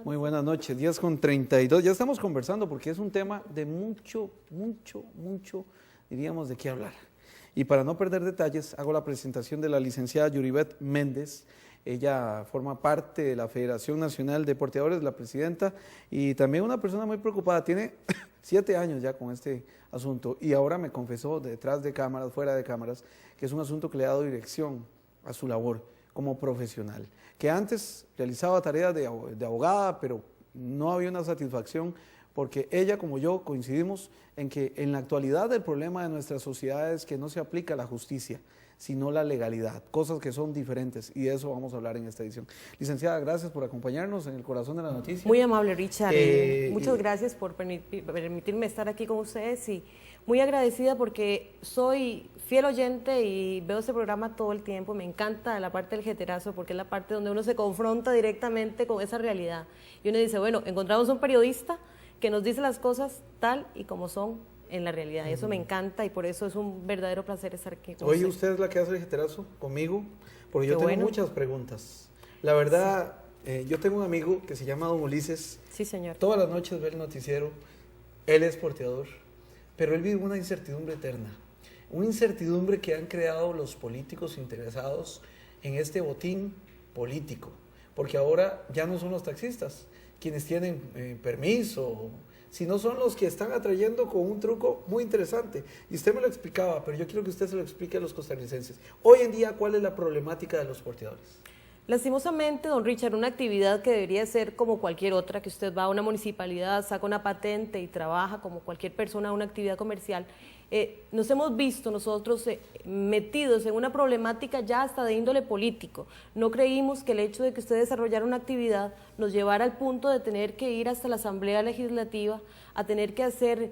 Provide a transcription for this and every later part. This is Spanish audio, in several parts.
Muy buenas noches, 10:32. Ya estamos conversando porque es un tema de mucho, diríamos, de qué hablar. Y para no perder detalles, hago la presentación de la licenciada Yuribet Méndez. Ella forma parte de la Federación Nacional de Porteadores, la presidenta, y también una persona muy preocupada. Tiene 7 años ya con este asunto y ahora me confesó detrás de cámaras, fuera de cámaras, que es un asunto que le ha dado dirección a su labor como profesional, que antes realizaba tareas de abogada, pero no había una satisfacción porque ella como yo coincidimos en que en la actualidad el problema de nuestra sociedad es que no se aplica la justicia, sino la legalidad, cosas que son diferentes, y de eso vamos a hablar en esta edición. Licenciada, gracias por acompañarnos en el corazón de la noticia. Muy amable, Richard. Muchas gracias por permitirme estar aquí con ustedes y muy agradecida porque soy fiel oyente y veo este programa todo el tiempo. Me encanta la parte del jeterazo porque es la parte donde uno se confronta directamente con esa realidad. Y uno dice, bueno, encontramos un periodista que nos dice las cosas tal y como son en la realidad. Y eso me encanta y por eso es un verdadero placer estar aquí con Hoy usted es la que hace el jeterazo conmigo, porque yo tengo muchas preguntas. La verdad, yo tengo un amigo que se llama Don Ulises. Sí, señor. Todas las noches ve el noticiero, él es porteador, pero él vive una incertidumbre eterna. Una incertidumbre que han creado los políticos interesados en este botín político, porque ahora ya no son los taxistas quienes tienen permiso, sino son los que están atrayendo con un truco muy interesante. Y usted me lo explicaba, pero yo quiero que usted se lo explique a los costarricenses. Hoy en día, ¿cuál es la problemática de los porteadores? Lastimosamente, don Richard, una actividad que debería ser como cualquier otra, que usted va a una municipalidad, saca una patente y trabaja como cualquier persona, una actividad comercial, nos hemos visto nosotros metidos en una problemática ya hasta de índole político. No creímos que el hecho de que usted desarrollara una actividad nos llevara al punto de tener que ir hasta la Asamblea Legislativa a tener que hacer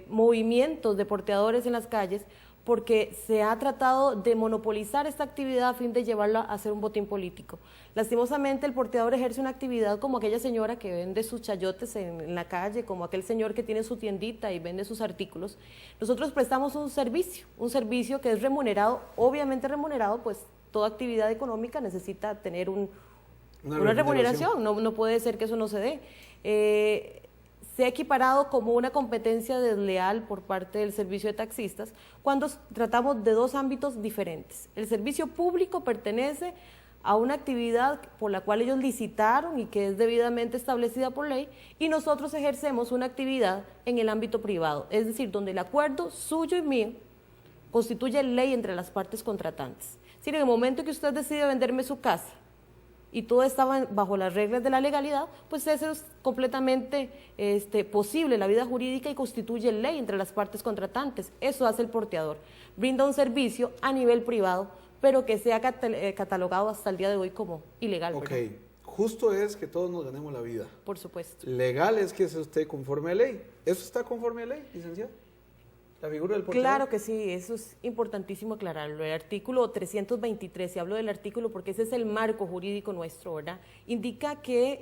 movimientos de porteadores en las calles, porque se ha tratado de monopolizar esta actividad a fin de llevarla a ser un botín político. Lastimosamente, el porteador ejerce una actividad como aquella señora que vende sus chayotes en la calle, como aquel señor que tiene su tiendita y vende sus artículos. Nosotros prestamos un servicio que es remunerado, obviamente remunerado, pues toda actividad económica necesita tener una remuneración, no puede ser que eso no se dé. Se ha equiparado como una competencia desleal por parte del servicio de taxistas cuando tratamos de dos ámbitos diferentes. El servicio público pertenece a una actividad por la cual ellos licitaron y que es debidamente establecida por ley, y nosotros ejercemos una actividad en el ámbito privado, es decir, donde el acuerdo suyo y mío constituye ley entre las partes contratantes. Es decir, en el momento que usted decide venderme su casa, y todo estaba bajo las reglas de la legalidad, pues eso es completamente posible, la vida jurídica, y constituye ley entre las partes contratantes. Eso hace el porteador. Brinda un servicio a nivel privado, pero que sea catalogado hasta el día de hoy como ilegal. Ok, ¿verdad? Justo es que todos nos ganemos la vida. Por supuesto. Legal es que se esté conforme a ley. ¿Eso está conforme a ley, licenciada? ¿La figura del porteador? Claro que sí, eso es importantísimo aclararlo. El artículo 323, y hablo del artículo porque ese es el marco jurídico nuestro, ¿verdad? Indica que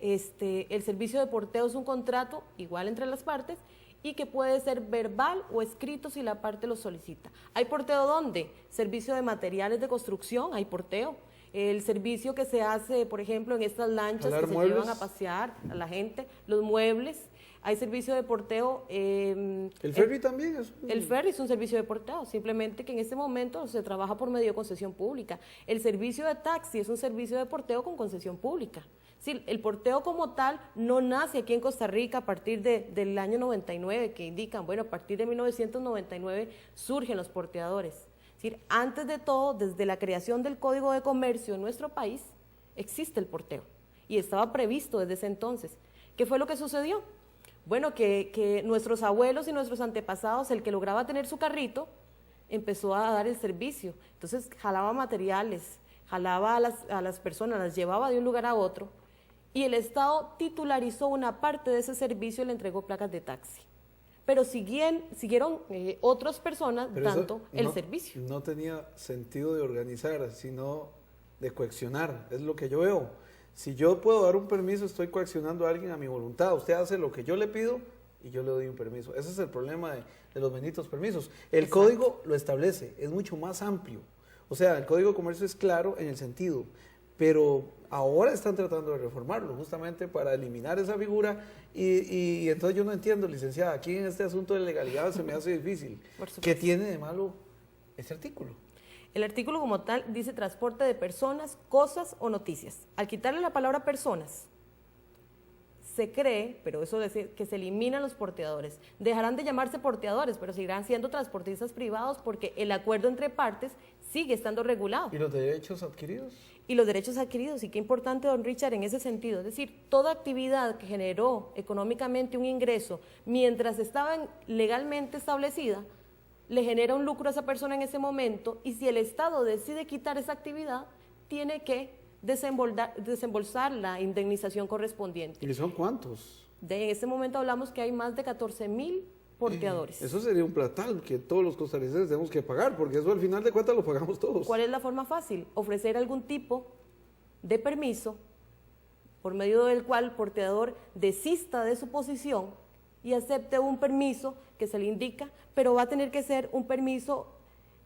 el servicio de porteo es un contrato igual entre las partes y que puede ser verbal o escrito si la parte lo solicita. ¿Hay porteo dónde? Servicio de materiales de construcción, hay porteo. El servicio que se hace, por ejemplo, en estas lanchas que se llevan a pasear a la gente, los muebles. Hay servicio de porteo. ¿El ferry también es? El ferry es un servicio de porteo, simplemente que en este momento se trabaja por medio de concesión pública. El servicio de taxi es un servicio de porteo con concesión pública. Sí, el porteo como tal no nace aquí en Costa Rica a partir del año 99, que indican, bueno, a partir de 1999 surgen los porteadores. Es decir, antes de todo, desde la creación del Código de Comercio en nuestro país, existe el porteo y estaba previsto desde ese entonces. ¿Qué fue lo que sucedió? Bueno, que nuestros abuelos y nuestros antepasados, el que lograba tener su carrito, empezó a dar el servicio. Entonces jalaba materiales, jalaba a las personas, las llevaba de un lugar a otro, y el Estado titularizó una parte de ese servicio y le entregó placas de taxi. Pero siguieron otras personas dando el servicio. No tenía sentido de organizar, sino de coaccionar, es lo que yo veo. Si yo puedo dar un permiso, estoy coaccionando a alguien a mi voluntad. Usted hace lo que yo le pido y yo le doy un permiso. Ese es el problema de los benditos permisos. El Exacto. código lo establece, es mucho más amplio. O sea, el Código de Comercio es claro en el sentido, pero ahora están tratando de reformarlo justamente para eliminar esa figura y entonces yo no entiendo, licenciada, aquí en este asunto de legalidad se me hace difícil. ¿Qué tiene de malo ese artículo? El artículo como tal dice transporte de personas, cosas o noticias. Al quitarle la palabra personas, se cree, pero eso es decir, que se eliminan los porteadores. Dejarán de llamarse porteadores, pero seguirán siendo transportistas privados porque el acuerdo entre partes sigue estando regulado. ¿Y los derechos adquiridos? Y los derechos adquiridos, y qué importante, don Richard, en ese sentido. Es decir, toda actividad que generó económicamente un ingreso mientras estaba legalmente establecida, le genera un lucro a esa persona en ese momento, y si el Estado decide quitar esa actividad, tiene que desembolsar la indemnización correspondiente. ¿Y son cuántos? En este momento hablamos que hay más de 14.000 porteadores. Eso sería un platal que todos los costarricenses tenemos que pagar, porque eso al final de cuentas lo pagamos todos. ¿Cuál es la forma fácil? Ofrecer algún tipo de permiso por medio del cual el porteador desista de su posición y acepte un permiso que se le indica, pero va a tener que ser un permiso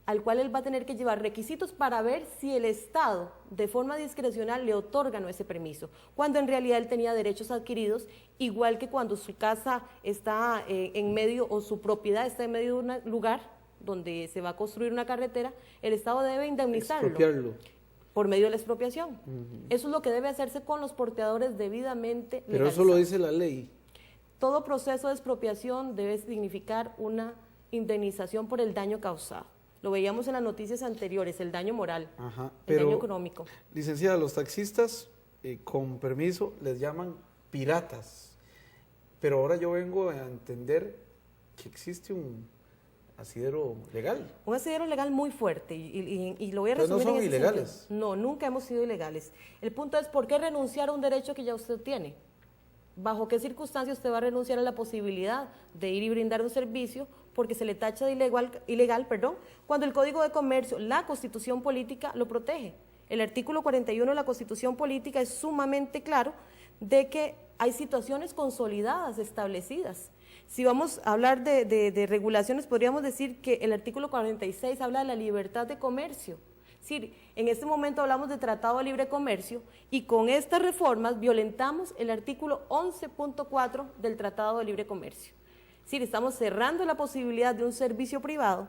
al cual él va a tener que llevar requisitos para ver si el Estado de forma discrecional le otorga o no ese permiso, cuando en realidad él tenía derechos adquiridos, igual que cuando su casa está en medio o su propiedad está en medio de un lugar donde se va a construir una carretera, el Estado debe indemnizarlo. Expropiarlo. Por medio de la expropiación. Eso es lo que debe hacerse con los porteadores debidamente legalizados. Pero eso lo dice la ley. Todo proceso de expropiación debe significar una indemnización por el daño causado. Lo veíamos en las noticias anteriores, el daño moral, el daño económico. Licenciada, los taxistas, con permiso, les llaman piratas. Pero ahora yo vengo a entender que existe un asidero legal. Un asidero legal muy fuerte y lo voy a resumir. ¿No son en ese ilegales? sentido. No, nunca hemos sido ilegales. El punto es, ¿por qué renunciar a un derecho que ya usted tiene? ¿Bajo qué circunstancias usted va a renunciar a la posibilidad de ir y brindar un servicio porque se le tacha de ilegal, cuando el Código de Comercio, la Constitución Política, lo protege? El artículo 41 de la Constitución Política es sumamente claro de que hay situaciones consolidadas, establecidas. Si vamos a hablar de regulaciones, podríamos decir que el artículo 46 habla de la libertad de comercio. Es decir, en este momento hablamos de Tratado de Libre Comercio y con estas reformas violentamos el artículo 11.4 del Tratado de Libre Comercio. Es decir, estamos cerrando la posibilidad de un servicio privado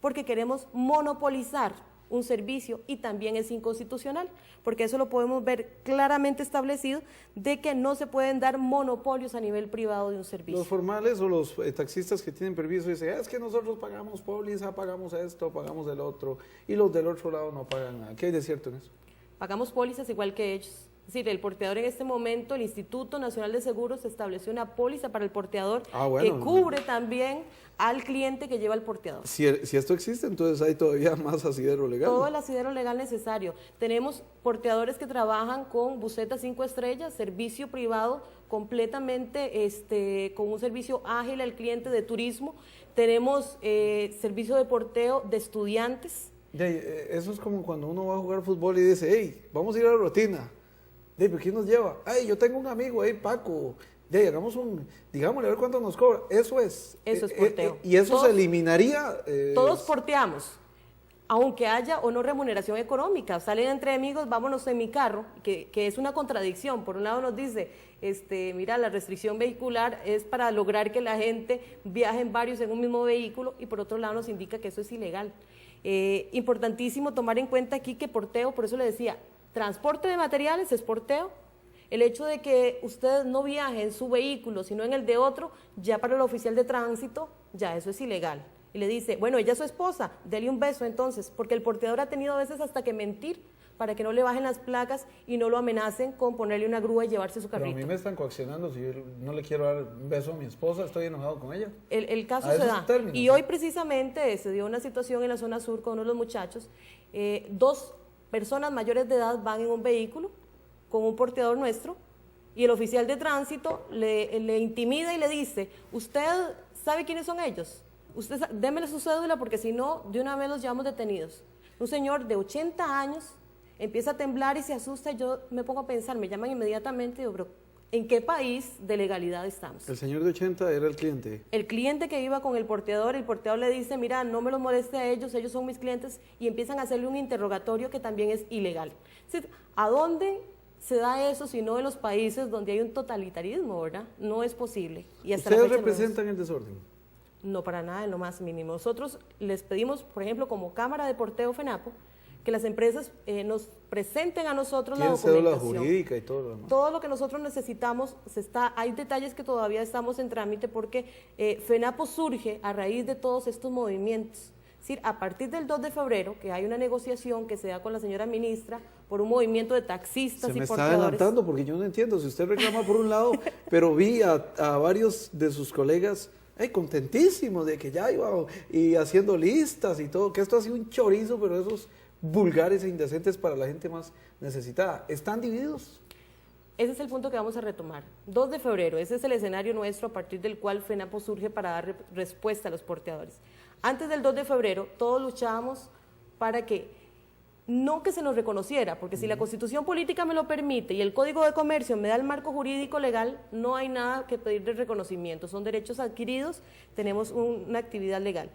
porque queremos monopolizar un servicio y también es inconstitucional, porque eso lo podemos ver claramente establecido de que no se pueden dar monopolios a nivel privado de un servicio. Los formales o los taxistas que tienen permiso dicen, es que nosotros pagamos póliza, pagamos esto, pagamos el otro, y los del otro lado no pagan nada. ¿Qué hay de cierto en eso? Pagamos pólizas igual que ellos. Es decir, el porteador en este momento, el Instituto Nacional de Seguros estableció una póliza para el porteador que cubre también al cliente que lleva el porteador. Si esto existe, entonces hay todavía más asidero legal. Todo el asidero legal necesario. Tenemos porteadores que trabajan con busetas 5 estrellas, servicio privado completamente con un servicio ágil al cliente de turismo. Tenemos servicio de porteo de estudiantes. Eso es como cuando uno va a jugar fútbol y dice, hey, vamos a ir a la rutina. ¿Pero quién nos lleva? Ay, yo tengo un amigo ahí, Paco. Hagamos digámosle a ver cuánto nos cobra. Eso es porteo. Y eso se eliminaría. Todos porteamos, aunque haya o no remuneración económica. Salen entre amigos, vámonos en mi carro, que es una contradicción. Por un lado nos dice, mira, la restricción vehicular es para lograr que la gente viaje en varios en un mismo vehículo, y por otro lado nos indica que eso es ilegal. Importantísimo tomar en cuenta aquí que porteo, por eso le decía, transporte de materiales es porteo. El hecho de que usted no viaje en su vehículo, sino en el de otro, ya para el oficial de tránsito, ya eso es ilegal. Y le dice, bueno, ella es su esposa, dele un beso entonces, porque el porteador ha tenido a veces hasta que mentir para que no le bajen las placas y no lo amenacen con ponerle una grúa y llevarse su carrito. Pero a mí me están coaccionando, si yo no le quiero dar un beso a mi esposa, estoy enojado con ella. El caso se da. Y hoy precisamente se dio una situación en la zona sur con uno de los muchachos, 2 personas mayores de edad van en un vehículo con un porteador nuestro y el oficial de tránsito le intimida y le dice, ¿usted sabe quiénes son ellos? Usted démele su cédula porque si no, de una vez los llevamos detenidos. Un señor de 80 años empieza a temblar y se asusta y yo me pongo a pensar, me llaman inmediatamente y digo, pero ¿En qué país de legalidad estamos? El señor de 80 era el cliente. El cliente que iba con el porteador le dice, mira, no me los moleste a ellos son mis clientes, y empiezan a hacerle un interrogatorio que también es ilegal. Es decir, ¿a dónde se da eso si no en los países donde hay un totalitarismo, verdad? No es posible. Y hasta ¿Ustedes representan el desorden? No, para nada, en lo más mínimo. Nosotros les pedimos, por ejemplo, como Cámara de Porteo FENAPO, que las empresas nos presenten a nosotros la documentación. Cédula jurídica y todo lo demás. Todo lo que nosotros necesitamos, hay detalles que todavía estamos en trámite porque FENAPO surge a raíz de todos estos movimientos. Es decir, a partir del 2 de febrero, que hay una negociación que se da con la señora ministra por un movimiento de taxistas y portadores. Se me está adelantando porque yo no entiendo. Si usted reclama por un lado, pero vi a varios de sus colegas contentísimos de que ya iba y haciendo listas y todo, que esto ha sido un chorizo, pero esos vulgares e indecentes para la gente más necesitada. ¿Están divididos? Ese es el punto que vamos a retomar. 2 de febrero, ese es el escenario nuestro a partir del cual FENAPO surge para dar respuesta a los porteadores. Antes del 2 de febrero, todos luchábamos para que se nos reconociera, porque si la Constitución Política me lo permite y el Código de Comercio me da el marco jurídico legal, no hay nada que pedir de reconocimiento, son derechos adquiridos, tenemos una actividad legal.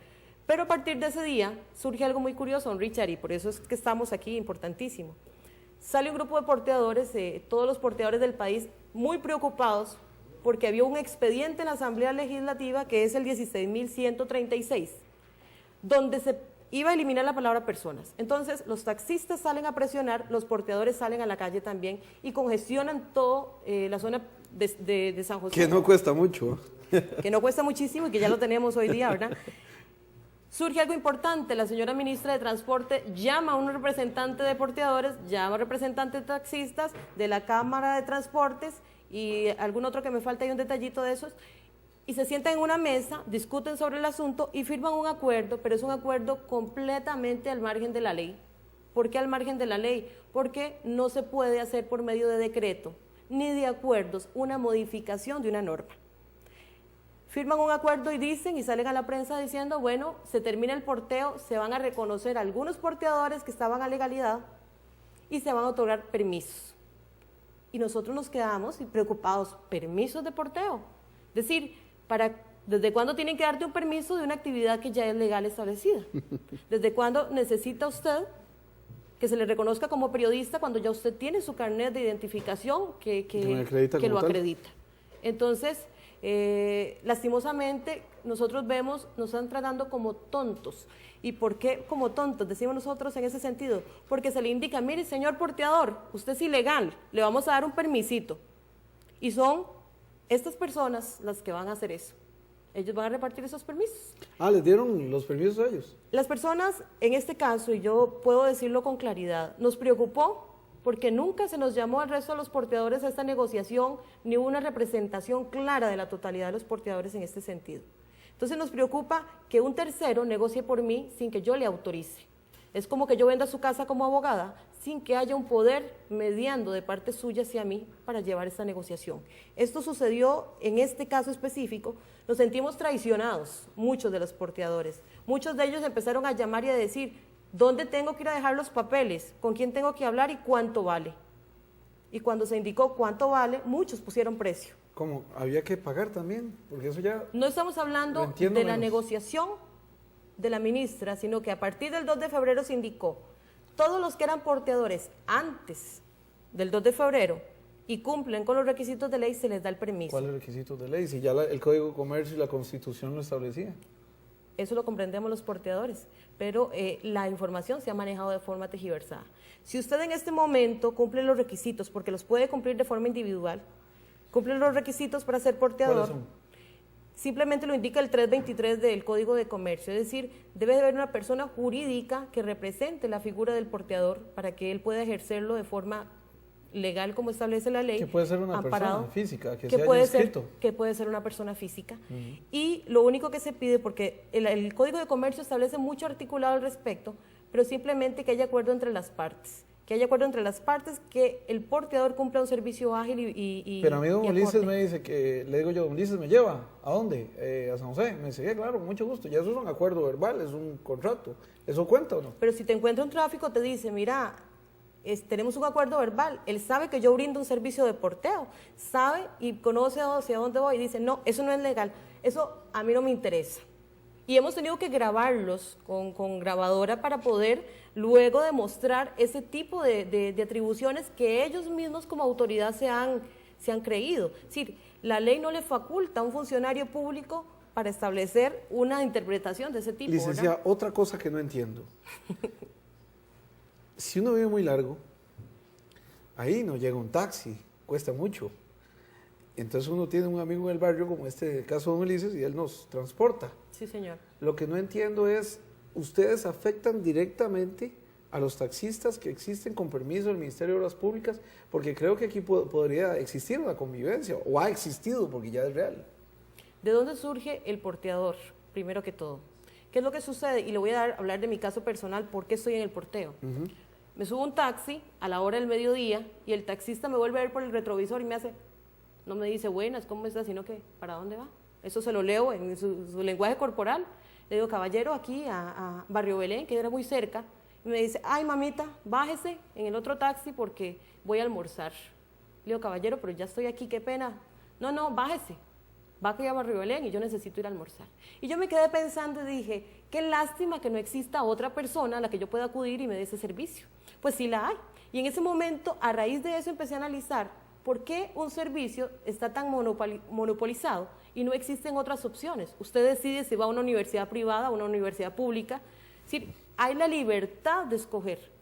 Pero a partir de ese día surge algo muy curioso, don Richard, y por eso es que estamos aquí, importantísimo. Sale un grupo de porteadores, todos los porteadores del país, muy preocupados porque había un expediente en la Asamblea Legislativa que es el 16.136, donde se iba a eliminar la palabra personas. Entonces, los taxistas salen a presionar, los porteadores salen a la calle también y congestionan toda la zona de San José. Que no cuesta mucho. Que no cuesta muchísimo y que ya lo tenemos hoy día, ¿verdad? Surge algo importante, la señora ministra de Transporte llama a un representante de porteadores, llama a representantes de taxistas de la Cámara de Transportes y algún otro que me falta, hay un detallito de esos, y se sientan en una mesa, discuten sobre el asunto y firman un acuerdo, pero es un acuerdo completamente al margen de la ley. ¿Por qué al margen de la ley? Porque no se puede hacer por medio de decreto ni de acuerdos una modificación de una norma. Firman un acuerdo y dicen y salen a la prensa diciendo, bueno, se termina el porteo, se van a reconocer algunos porteadores que estaban a legalidad y se van a otorgar permisos. Y nosotros nos quedamos preocupados, ¿permisos de porteo? Es decir, ¿desde cuándo tienen que darte un permiso de una actividad que ya es legal establecida? ¿Desde cuándo necesita usted que se le reconozca como periodista cuando ya usted tiene su carnet de identificación que lo acredita? Entonces, lastimosamente, nosotros vemos, nos están tratando como tontos. ¿Y por qué como tontos? Decimos nosotros en ese sentido. Porque se le indica, mire, señor porteador, usted es ilegal, le vamos a dar un permisito. Y son estas personas las que van a hacer eso. Ellos van a repartir esos permisos. ¿Les dieron los permisos a ellos? Las personas, en este caso, y yo puedo decirlo con claridad, nos preocupó porque nunca se nos llamó al resto de los porteadores a esta negociación, ni hubo una representación clara de la totalidad de los porteadores en este sentido. Entonces nos preocupa que un tercero negocie por mí sin que yo le autorice. Es como que yo venda su casa como abogada sin que haya un poder mediando de parte suya hacia mí para llevar esta negociación. Esto sucedió en este caso específico, nos sentimos traicionados, muchos de los porteadores. Muchos de ellos empezaron a llamar y a decir, ¿dónde tengo que ir a dejar los papeles? ¿Con quién tengo que hablar y cuánto vale? Y cuando se indicó cuánto vale, muchos pusieron precio. ¿Cómo? ¿Había que pagar también? Porque eso ya... No estamos hablando de la negociación de la ministra, sino que a partir del 2 de febrero se indicó, todos los que eran porteadores antes del 2 de febrero y cumplen con los requisitos de ley, se les da el permiso. ¿Cuáles requisitos de ley? Si ya el Código de Comercio y la Constitución lo establecían. Eso lo comprendemos los porteadores, pero la información se ha manejado de forma tergiversada. Si usted en este momento cumple los requisitos, porque los puede cumplir de forma individual, cumple los requisitos para ser porteador. ¿Cuáles son? Simplemente lo indica el 323 del Código de Comercio, es decir, debe de haber una persona jurídica que represente la figura del porteador para que él pueda ejercerlo de forma legal como establece la ley. Que puede ser una amparado, persona física, que se haya inscrito. Que puede ser una persona física. Y lo único que se pide, porque el Código de Comercio establece mucho articulado al respecto, pero simplemente que haya acuerdo entre las partes. Que haya acuerdo entre las partes, que el porteador cumpla un servicio ágil y Pero a mí don Ulises aporte. me dice que, le digo yo, don Ulises, ¿me lleva? ¿A dónde? A San José. Me dice, claro, con mucho gusto. Ya eso es un acuerdo verbal, es un contrato. ¿Eso cuenta o no? Pero si te encuentra un tráfico, te dice, mira, tenemos un acuerdo verbal, él sabe que yo brindo un servicio de porteo, sabe y conoce hacia dónde voy y dice, no, eso no es legal, eso a mí no me interesa. Y hemos tenido que grabarlos con grabadora para poder luego demostrar ese tipo de atribuciones que ellos mismos como autoridad se han creído. Es decir, la ley no le faculta a un funcionario público para establecer una interpretación de ese tipo. Licenciada, ¿verdad? otra cosa que no entiendo. Si uno vive muy largo, ahí no llega un taxi, cuesta mucho. Entonces uno tiene un amigo en el barrio, como el caso de don Ulises, y él nos transporta. Sí, señor. Lo que no entiendo es, ¿ustedes afectan directamente a los taxistas que existen con permiso del Ministerio de Obras Públicas? Porque creo que aquí podría existir una convivencia, o ha existido, porque ya es real. ¿De dónde surge el porteador? Primero que todo. ¿Qué es lo que sucede? Y le voy a hablar de mi caso personal, ¿por qué estoy en el porteo? Me subo a un taxi a la hora del mediodía y el taxista me vuelve a ver por el retrovisor y me hace, no me dice buenas, ¿cómo estás? Sino que, ¿para dónde va? Eso se lo leo en su lenguaje corporal. Le digo, caballero, aquí a Barrio Belén, que era muy cerca. Y me dice, ay, mamita, bájese en el otro taxi porque voy a almorzar. Le digo, caballero, pero ya estoy aquí, qué pena. No, bájese. Va aquí a Barrio Belén y yo necesito ir a almorzar. Y yo me quedé pensando y dije, qué lástima que no exista otra persona a la que yo pueda acudir y me dé ese servicio. Pues sí la hay. Y en ese momento, a raíz de eso, empecé a analizar por qué un servicio está tan monopolizado y no existen otras opciones. Usted decide si va a una universidad privada o a una universidad pública. Es decir, hay la libertad de escoger.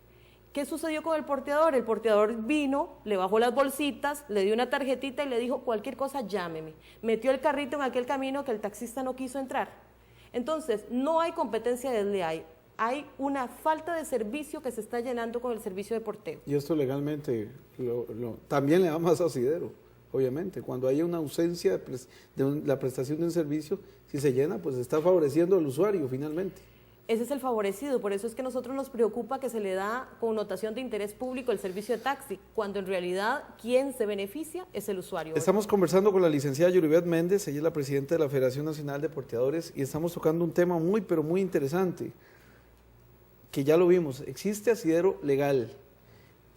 ¿Qué sucedió con el porteador? El porteador vino, le bajó las bolsitas, le dio una tarjetita y le dijo, cualquier cosa llámeme. Metió el carrito en aquel camino que el taxista no quiso entrar. Entonces, no hay competencia desleal. Hay una falta de servicio que se está llenando con el servicio de porteo. Y esto legalmente también le da más asidero, obviamente. Cuando hay una ausencia de la prestación de un servicio, si se llena, pues está favoreciendo al usuario finalmente. Ese es el favorecido, por eso es que a nosotros nos preocupa que se le da connotación de interés público el servicio de taxi, cuando en realidad quien se beneficia es el usuario. Estamos conversando con la licenciada Yuribet Méndez, ella es la presidenta de la Federación Nacional de Porteadores, y estamos tocando un tema muy, pero muy interesante, que ya lo vimos. Existe asidero legal,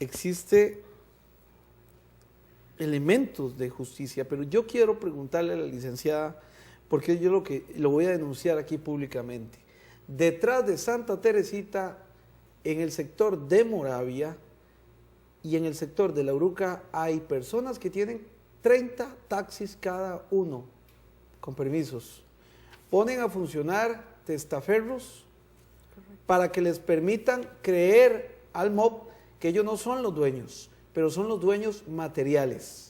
existe elementos de justicia, pero yo quiero preguntarle a la licenciada, porque yo lo voy a denunciar aquí públicamente. Detrás de Santa Teresita, en el sector de Moravia y en el sector de La Uruca, hay personas que tienen 30 taxis cada uno, con permisos. Ponen a funcionar testaferros para que les permitan creer al MOB que ellos no son los dueños, pero son los dueños materiales.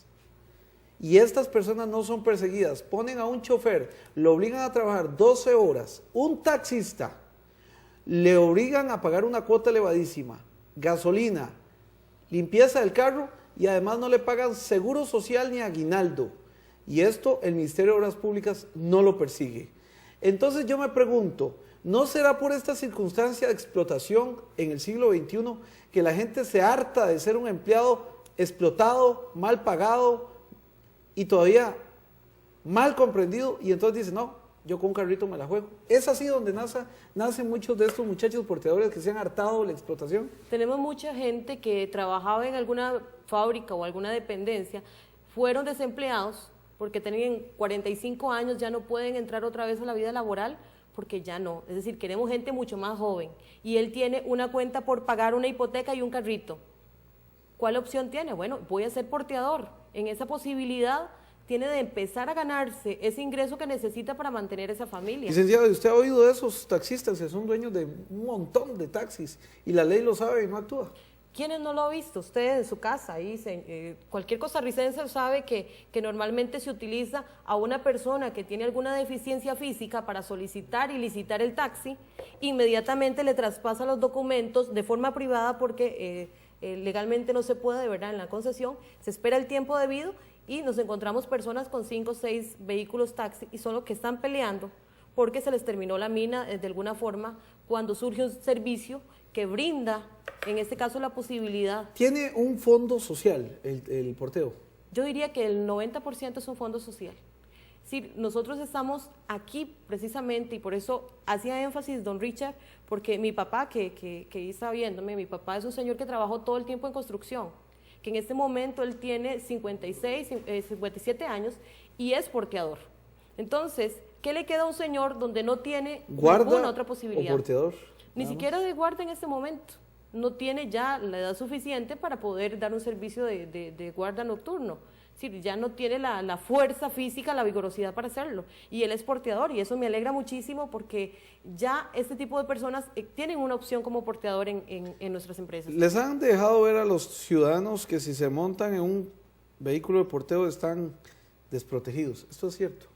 Y estas personas no son perseguidas, ponen a un chofer, lo obligan a trabajar 12 horas, un taxista, le obligan a pagar una cuota elevadísima, gasolina, limpieza del carro y además no le pagan seguro social ni aguinaldo. Y esto el Ministerio de Obras Públicas no lo persigue. Entonces yo me pregunto, ¿no será por esta circunstancia de explotación en el siglo XXI que la gente se harta de ser un empleado explotado, mal pagado, y todavía mal comprendido, y entonces dice, no, yo con un carrito me la juego? ¿Es así donde nacen muchos de estos muchachos porteadores que se han hartado de la explotación? Tenemos mucha gente que trabajaba en alguna fábrica o alguna dependencia, fueron desempleados porque tenían 45 años, ya no pueden entrar otra vez a la vida laboral porque ya no. Es decir, queremos gente mucho más joven y él tiene una cuenta por pagar una hipoteca y un carrito. ¿Cuál opción tiene? Bueno, voy a ser porteador. En esa posibilidad tiene de empezar a ganarse ese ingreso que necesita para mantener esa familia. Licenciado, ¿usted ha oído de esos taxistas que son dueños de un montón de taxis y la ley lo sabe y no actúa? ¿Quiénes no lo ha visto? Usted en su casa, ahí, cualquier costarricense sabe que normalmente se utiliza a una persona que tiene alguna deficiencia física para solicitar y licitar el taxi, inmediatamente le traspasa los documentos de forma privada porque legalmente no se puede, de verdad, en la concesión, se espera el tiempo debido y nos encontramos personas con 5 o 6 vehículos taxi y son los que están peleando porque se les terminó la mina de alguna forma cuando surge un servicio que brinda, en este caso, la posibilidad. ¿Tiene un fondo social el porteo? Yo diría que el 90% es un fondo social. Sí, nosotros estamos aquí precisamente, y por eso hacía énfasis don Richard, porque mi papá, que está viéndome, mi papá es un señor que trabajó todo el tiempo en construcción, que en este momento él tiene 57 años y es porteador. Entonces, ¿qué le queda a un señor donde no tiene ninguna otra posibilidad? ¿O porteador? Ni siquiera de guarda en este momento. No tiene ya la edad suficiente para poder dar un servicio de guarda nocturno. Es decir, ya no tiene la fuerza física, la vigorosidad para hacerlo. Y él es porteador, y eso me alegra muchísimo porque ya este tipo de personas tienen una opción como porteador en nuestras empresas. ¿Les han dejado ver a los ciudadanos que si se montan en un vehículo de porteo están desprotegidos? ¿Esto es cierto?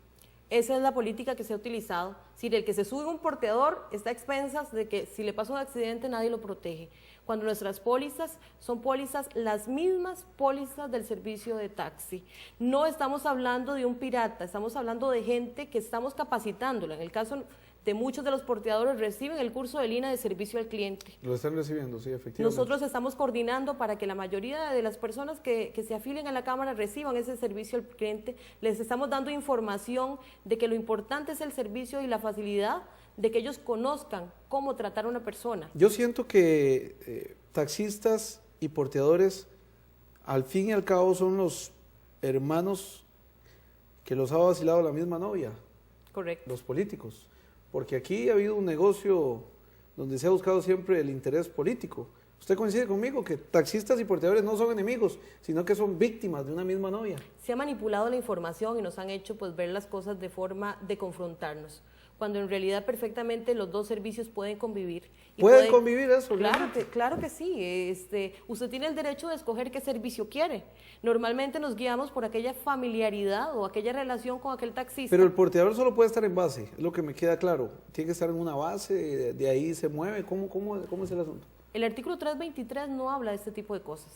Esa es la política que se ha utilizado. Es decir, el que se sube a un porteador está a expensas de que si le pasa un accidente nadie lo protege. Cuando nuestras pólizas son pólizas, las mismas pólizas del servicio de taxi. No estamos hablando de un pirata, estamos hablando de gente que estamos capacitándola. En el caso de muchos de los porteadores reciben el curso de línea de servicio al cliente. Lo están recibiendo, sí, efectivamente. Nosotros estamos coordinando para que la mayoría de las personas que se afilien a la Cámara reciban ese servicio al cliente. Les estamos dando información de que lo importante es el servicio y la facilidad de que ellos conozcan cómo tratar a una persona. Yo siento que taxistas y porteadores, al fin y al cabo, son los hermanos que los ha vacilado la misma novia. Correcto. Los políticos. Porque aquí ha habido un negocio donde se ha buscado siempre el interés político. ¿Usted coincide conmigo que taxistas y porteadores no son enemigos, sino que son víctimas de una misma novia? Se ha manipulado la información y nos han hecho pues ver las cosas de forma de confrontarnos, cuando en realidad perfectamente los dos servicios pueden convivir. ¿Pueden convivir eso? Claro que sí. Usted tiene el derecho de escoger qué servicio quiere. Normalmente nos guiamos por aquella familiaridad o aquella relación con aquel taxista. Pero el porteador solo puede estar en base, es lo que me queda claro. Tiene que estar en una base, de ahí se mueve. ¿Cómo es el asunto? El artículo 323 no habla de este tipo de cosas.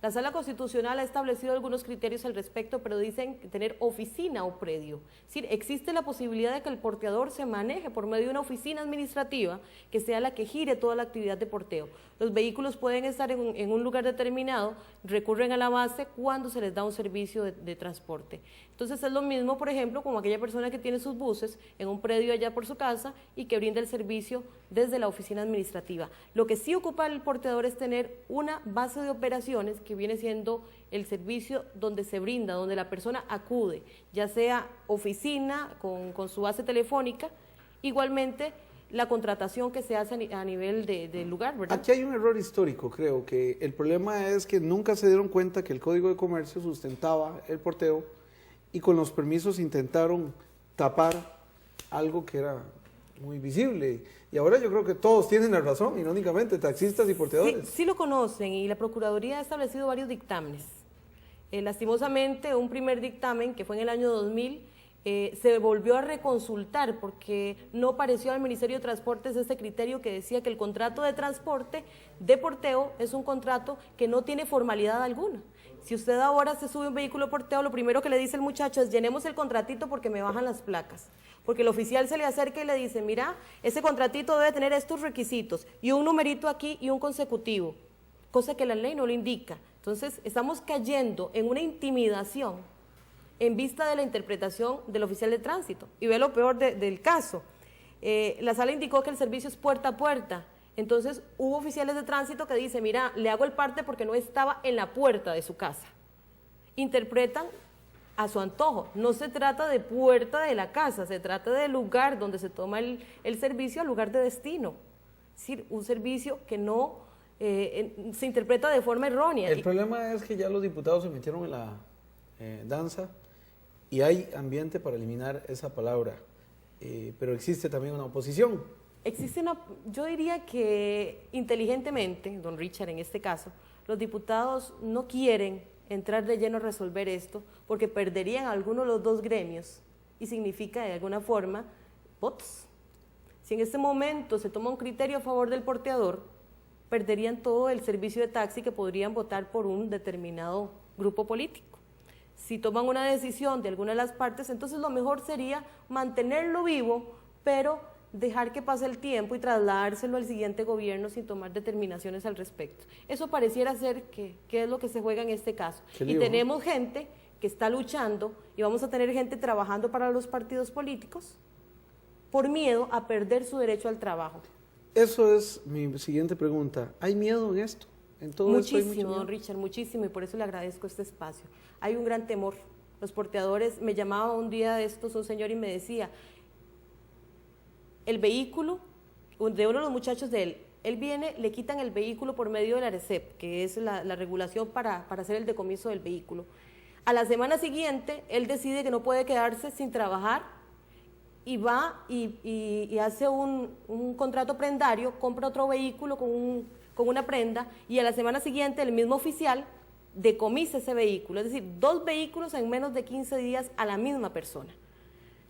La Sala Constitucional ha establecido algunos criterios al respecto, pero dicen tener oficina o predio. Es decir, existe la posibilidad de que el porteador se maneje por medio de una oficina administrativa que sea la que gire toda la actividad de porteo. Los vehículos pueden estar en un lugar determinado, recurren a la base cuando se les da un servicio de transporte. Entonces es lo mismo, por ejemplo, como aquella persona que tiene sus buses en un predio allá por su casa y que brinda el servicio desde la oficina administrativa. Lo que sí ocupa el porteador es tener una base de operaciones que viene siendo el servicio donde se brinda, donde la persona acude, ya sea oficina con su base telefónica, igualmente la contratación que se hace a nivel del lugar, ¿verdad? Aquí hay un error histórico, creo, que el problema es que nunca se dieron cuenta que el Código de Comercio sustentaba el porteo y con los permisos intentaron tapar algo que era muy visible. Y ahora yo creo que todos tienen la razón, irónicamente, taxistas y porteadores. Sí lo conocen, y la Procuraduría ha establecido varios dictámenes. Lastimosamente, un primer dictamen, que fue en el año 2000, se volvió a reconsultar porque no pareció al Ministerio de Transportes este criterio que decía que el contrato de transporte de porteo es un contrato que no tiene formalidad alguna. Si usted ahora se sube a un vehículo de porteo, lo primero que le dice el muchacho es: llenemos el contratito porque me bajan las placas. Porque el oficial se le acerca y le dice: mira, ese contratito debe tener estos requisitos, y un numerito aquí y un consecutivo, cosa que la ley no lo indica. Entonces, estamos cayendo en una intimidación en vista de la interpretación del oficial de tránsito. Y ve lo peor del caso. La sala indicó que el servicio es puerta a puerta. Entonces, hubo oficiales de tránsito que dicen: mira, le hago el parte porque no estaba en la puerta de su casa. Interpretan a su antojo. No se trata de puerta de la casa, se trata del lugar donde se toma el servicio, al lugar de destino. Es decir, un servicio que no se interpreta de forma errónea. El problema es que ya los diputados se metieron en la danza y hay ambiente para eliminar esa palabra, pero existe también una oposición. Yo diría que inteligentemente, don Richard, en este caso, los diputados no quieren entrar de lleno a resolver esto porque perderían a alguno de los dos gremios y significa de alguna forma votos. Si en este momento se toma un criterio a favor del porteador, perderían todo el servicio de taxi que podrían votar por un determinado grupo político. Si toman una decisión de alguna de las partes, entonces lo mejor sería mantenerlo vivo, pero dejar que pase el tiempo y trasladárselo al siguiente gobierno sin tomar determinaciones al respecto. Eso pareciera ser que es lo que se juega en este caso. Y tenemos gente que está luchando y vamos a tener gente trabajando para los partidos políticos por miedo a perder su derecho al trabajo. Eso es mi siguiente pregunta. ¿Hay miedo en esto? ¿En todo esto hay mucho Muchísimo, miedo? don Richard, muchísimo, y por eso le agradezco este espacio. Hay un gran temor. Los porteadores, me llamaba un día de estos un señor y me decía, el vehículo de uno de los muchachos de él viene, le quitan el vehículo por medio de la ARECEP, que es la regulación para hacer el decomiso del vehículo. A la semana siguiente, él decide que no puede quedarse sin trabajar y va y hace un contrato prendario, compra otro vehículo con una prenda y a la semana siguiente el mismo oficial decomisa ese vehículo, es decir, 2 vehículos en menos de 15 días a la misma persona.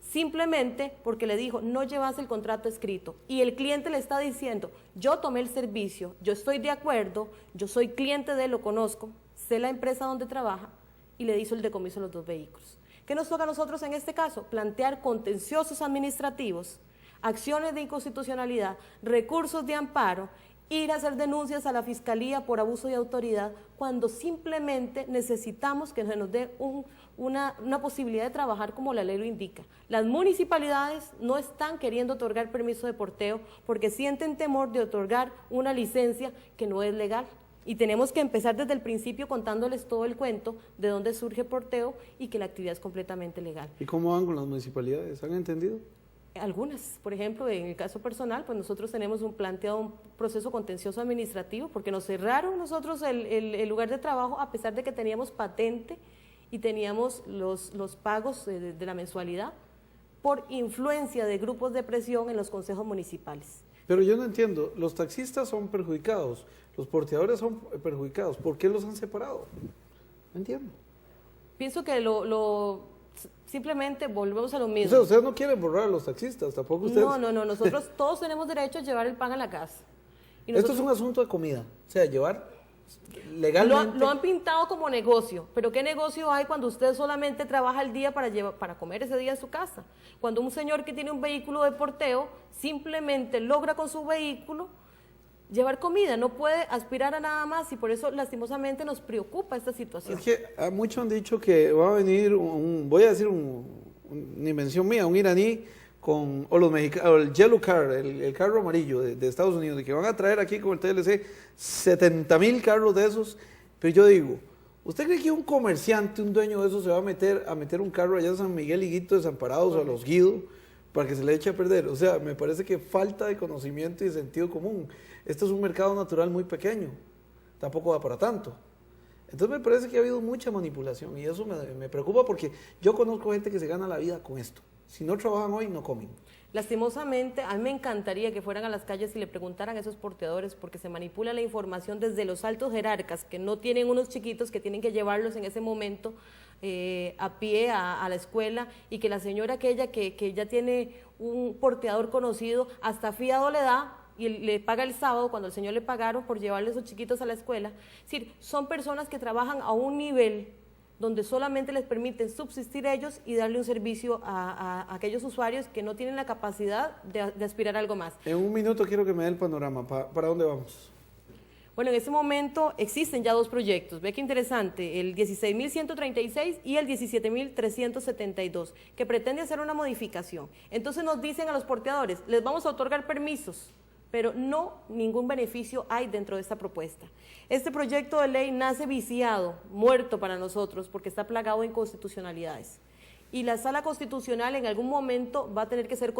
Simplemente porque le dijo, no llevas el contrato escrito y el cliente le está diciendo, yo tomé el servicio, yo estoy de acuerdo, yo soy cliente de él, lo conozco, sé la empresa donde trabaja y le hizo el decomiso de los 2 vehículos. ¿Qué nos toca a nosotros en este caso? Plantear contenciosos administrativos, acciones de inconstitucionalidad, recursos de amparo, ir a hacer denuncias a la Fiscalía por abuso de autoridad, cuando simplemente necesitamos que se nos dé una posibilidad de trabajar como la ley lo indica. Las municipalidades no están queriendo otorgar permiso de porteo porque sienten temor de otorgar una licencia que no es legal. Y tenemos que empezar desde el principio contándoles todo el cuento de dónde surge porteo y que la actividad es completamente legal. ¿Y cómo van con las municipalidades? ¿Han entendido? Algunas, por ejemplo, en el caso personal, pues nosotros tenemos planteado un proceso contencioso administrativo porque nos cerraron nosotros el lugar de trabajo a pesar de que teníamos patente y teníamos los pagos de la mensualidad por influencia de grupos de presión en los consejos municipales. Pero yo no entiendo, los taxistas son perjudicados, los porteadores son perjudicados, ¿por qué los han separado? No entiendo. Pienso que simplemente volvemos a lo mismo. O sea, ustedes no quieren borrar a los taxistas, tampoco ustedes. No, nosotros todos tenemos derecho a llevar el pan a la casa. Y Esto es un asunto de comida, o sea, llevar legalmente. Lo han pintado como negocio, pero ¿qué negocio hay cuando usted solamente trabaja el día para comer ese día en su casa? Cuando un señor que tiene un vehículo de porteo simplemente logra con su vehículo llevar comida, no puede aspirar a nada más y por eso lastimosamente nos preocupa esta situación. Es que muchos han dicho que va a venir voy a decir una invención mía, un iraní o los mexicanos, el Yellow Car, el carro amarillo de Estados Unidos, de que van a traer aquí con el TLC 70,000 carros de esos, pero yo digo, ¿usted cree que un comerciante, un dueño de esos se va a meter un carro allá en San Miguel Higuito Desamparados o a Los Guido para que se le eche a perder? O sea, me parece que falta de conocimiento y de sentido común. Este es un mercado natural muy pequeño, tampoco da para tanto. Entonces me parece que ha habido mucha manipulación y eso me preocupa porque yo conozco gente que se gana la vida con esto. Si no trabajan hoy, no comen. Lastimosamente, a mí me encantaría que fueran a las calles y le preguntaran a esos porteadores porque se manipula la información desde los altos jerarcas que no tienen unos chiquitos que tienen que llevarlos en ese momento a pie a la escuela y que la señora aquella que ya tiene un porteador conocido hasta fiado le da y le paga el sábado cuando el señor le pagaron por llevarle a esos chiquitos a la escuela. Es decir, son personas que trabajan a un nivel donde solamente les permiten subsistir ellos y darle un servicio a aquellos usuarios que no tienen la capacidad de aspirar a algo más. En un minuto quiero que me dé el panorama. ¿Para dónde vamos? Bueno, en ese momento existen ya 2 proyectos. Ve qué interesante, el 16.136 y el 17.372, que pretende hacer una modificación. Entonces nos dicen a los porteadores, les vamos a otorgar permisos, pero ningún beneficio hay dentro de esta propuesta. Este proyecto de ley nace viciado, muerto para nosotros, porque está plagado de inconstitucionalidades. Y la Sala Constitucional en algún momento va a tener que ser